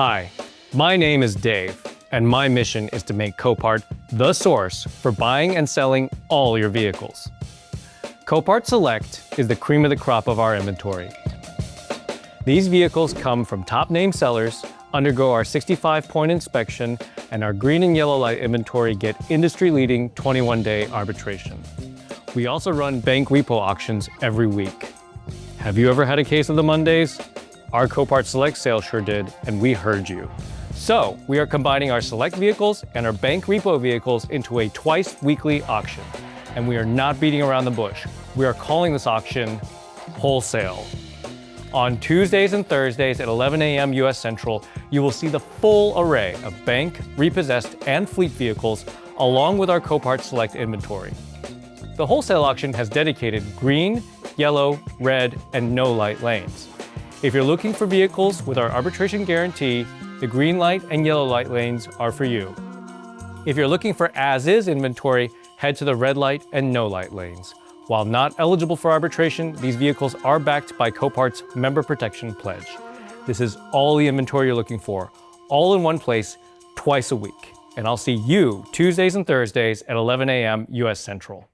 Hi, my name is Dave, and my mission is to make Copart the source for buying and selling all your vehicles. Copart Select is the cream of the crop of our inventory. These vehicles come from top name sellers, undergo our 65-point inspection, and our green and yellow light inventory get industry-leading 21-day arbitration. We also run bank repo auctions every week. Have you ever had a case of the Mondays? Our Copart Select sale sure did, and we heard you. So we are combining our Select vehicles and our bank repo vehicles into a twice-weekly auction. And we are not beating around the bush. We are calling this auction Wholesale. On Tuesdays and Thursdays at 11 a.m. US Central, you will see the full array of bank, repossessed, and fleet vehicles, along with our Copart Select inventory. The Wholesale auction has dedicated green, yellow, red, and no light lanes. If you're looking for vehicles with our arbitration guarantee, the green light and yellow light lanes are for you. If you're looking for as-is inventory, head to the red light and no light lanes. While not eligible for arbitration, these vehicles are backed by Copart's Member Protection Pledge. This is all the inventory you're looking for, all in one place, twice a week. And I'll see you Tuesdays and Thursdays at 11 a.m. US Central.